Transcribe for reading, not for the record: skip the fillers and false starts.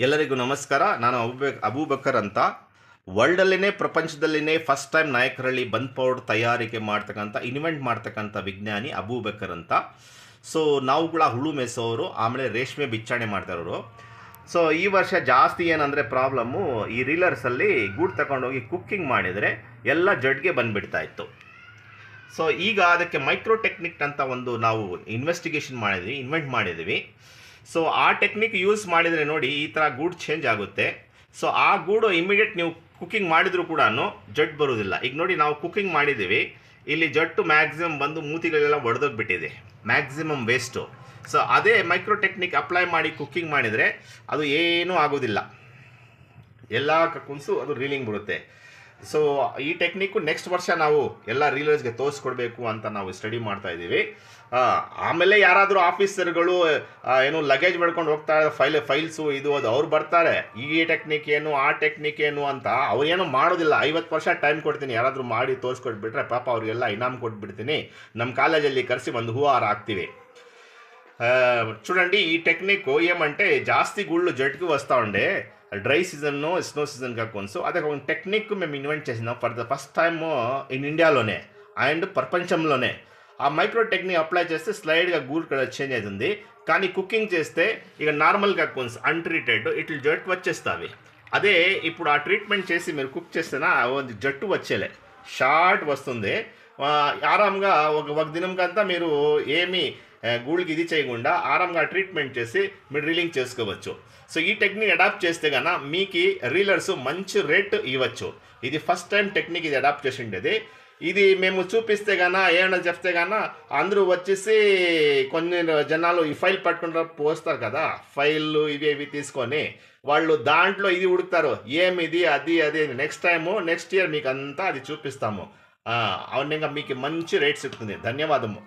ಎಲ್ಲರಿಗೂ ನಮಸ್ಕಾರ. ನಾನು ಅಬೂಬಕರ್ ಅಂತ. ವರ್ಲ್ಡಲ್ಲಿನೇ ಪ್ರಪಂಚದಲ್ಲಿನೇ ಫಸ್ಟ್ ಟೈಮ್ ನಾಯಕರಳ್ಳಿ ಬಂದ್ ಪೌಡರ್ ತಯಾರಿಕೆ ಮಾಡ್ತಕ್ಕಂಥ ಇನ್ವೆಂಟ್ ಮಾಡ್ತಕ್ಕಂಥ ವಿಜ್ಞಾನಿ ಅಬೂಬಕರ್ ಅಂತ. ಸೊ ನಾವು ಕೂಡ ಹುಳು ಮೆಸೋರು, ಆಮೇಲೆ ರೇಷ್ಮೆ ಬಿಚ್ಚಾಣೆ ಮಾಡ್ತಾರೋರು. ಸೊ ಈ ವರ್ಷ ಜಾಸ್ತಿ ಏನಂದರೆ ಪ್ರಾಬ್ಲಮ್ಮು, ಈ ರೀಲರ್ಸಲ್ಲಿ ಗೂಡು ತಗೊಂಡೋಗಿ ಕುಕ್ಕಿಂಗ್ ಮಾಡಿದರೆ ಎಲ್ಲ ಜಡ್ಗೆ ಬಂದುಬಿಡ್ತಾ ಇತ್ತು. ಸೊ ಈಗ ಅದಕ್ಕೆ ಮೈಕ್ರೋ ಟೆಕ್ನಿಕ್ ಅಂತ ಒಂದು ನಾವು ಇನ್ವೆಂಟ್ ಮಾಡಿದ್ವಿ. ಸೊ ಆ ಟೆಕ್ನಿಕ್ ಯೂಸ್ ಮಾಡಿದರೆ ನೋಡಿ ಈ ಥರ ಗೂಡು ಚೇಂಜ್ ಆಗುತ್ತೆ. ಸೊ ಆ ಗೂಡು ಇಮಿಡಿಯೇಟ್ ನೀವು ಕುಕ್ಕಿಂಗ್ ಮಾಡಿದರೂ ಕೂಡ ಜಡ್ ಬರೋದಿಲ್ಲ. ಈಗ ನೋಡಿ ನಾವು ಕುಕ್ಕಿಂಗ್ ಮಾಡಿದ್ದೀವಿ, ಇಲ್ಲಿ ಜಟ್ಟು ಮ್ಯಾಕ್ಸಿಮಮ್ ಬಂದು ಮೂತಿಗಳೆಲ್ಲ ಒಡೆದೋಗ್ಬಿಟ್ಟಿದೆ, ಮ್ಯಾಕ್ಸಿಮಮ್ ವೇಸ್ಟು. ಸೊ ಅದೇ ಮೈಕ್ರೋ ಟೆಕ್ನಿಕ್ ಅಪ್ಲೈ ಮಾಡಿ ಕುಕ್ಕಿಂಗ್ ಮಾಡಿದರೆ ಅದು ಏನೂ ಆಗೋದಿಲ್ಲ, ಎಲ್ಲ ಕುಣಿಸು ಅದು ರೀಲಿಂಗ್ ಬರುತ್ತೆ. ಸೊ ಈ ಟೆಕ್ನಿಕ್ಕು ನೆಕ್ಸ್ಟ್ ವರ್ಷ ನಾವು ಎಲ್ಲ ರೀಲರ್ಸ್ಗೆ ತೋರಿಸ್ಕೊಡ್ಬೇಕು ಅಂತ ನಾವು ಸ್ಟಡಿ ಮಾಡ್ತಾ ಇದ್ದೀವಿ. ಆಮೇಲೆ ಯಾರಾದರೂ ಆಫೀಸರ್ಗಳು ಏನು ಲಗೇಜ್ ಮಾಡ್ಕೊಂಡು ಹೋಗ್ತಾ ಫೈಲ್ಸು ಇದು ಅದು ಅವ್ರು ಬರ್ತಾರೆ, ಈ ಟೆಕ್ನಿಕ್ ಏನು ಆ ಟೆಕ್ನಿಕ್ ಏನು ಅಂತ ಅವ್ರೇನು ಮಾಡೋದಿಲ್ಲ. 50 ವರ್ಷ ಟೈಮ್ ಕೊಡ್ತೀನಿ, ಯಾರಾದರೂ ಮಾಡಿ ತೋರಿಸ್ಕೊಟ್ಬಿಟ್ರೆ ಪಾಪ ಅವ್ರಿಗೆಲ್ಲ ಇನಾಮ್ ಕೊಟ್ಬಿಡ್ತೀನಿ, ನಮ್ಮ ಕಾಲೇಜಲ್ಲಿ ಕರೆಸಿ ಒಂದು ಹೂವಾರ ಹಾಕ್ತೀವಿ. చూడండి ఈ టెక్నిక్ ఏమంటే జాస్తి గుళ్ళు జట్టుకు వస్తూ ఉండే డ్రై సీజన్ స్నో సీజన్ కాకుండా. సో అదే ఒక టెక్నిక్ మేము ఇన్వెంట్ చేసినాం for the first time in ఇండియాలోనే అండ్ ప్రపంచంలోనే. ఆ మైక్రో టెక్నిక్ అప్లై చేస్తే స్లైడ్గా గూడు చేంజ్ అవుతుంది, కానీ కుకింగ్ చేస్తే ఇక నార్మల్గా కొంచెం అన్ట్రీటెడ్ ఇట్లా జట్టు వచ్చేస్తుంది. అదే ఇప్పుడు ఆ ట్రీట్మెంట్ చేసి మీరు కుక్ చేస్తేనా జట్టు వచ్చేలే, షార్ట్ వస్తుంది. ఆరాంగా ఒక దినంకంతా మీరు ఏమీ గూళ్ళకి ఇది చేయకుండా ఆరాంగా ట్రీట్మెంట్ చేసి మీరు రీలింగ్ చేసుకోవచ్చు. సో ఈ టెక్నిక్ అడాప్ట్ చేస్తే కన్నా మీకు రీలర్స్ మంచి రేట్ ఇవ్వచ్చు. ఇది ఫస్ట్ టైం టెక్నిక్ ఇది అడాప్ట్ చేసి ఉండేది. ఇది మేము చూపిస్తే కన్నా ఏమన్నా చెప్తే కన్నా అందరూ వచ్చేసి కొన్ని జనాలు ఈ ఫైల్ పట్టుకుంటారు, పోస్తారు కదా ఫైళ్ళు ఇవి తీసుకొని, వాళ్ళు దాంట్లో ఇది ఉడుకుతారు, ఏమిది అది అది. నెక్స్ట్ ఇయర్ మీకు అంతా అది చూపిస్తాము. అవును, మీకు మంచి రేట్ సిక్కుతుంది. ధన్యవాదము.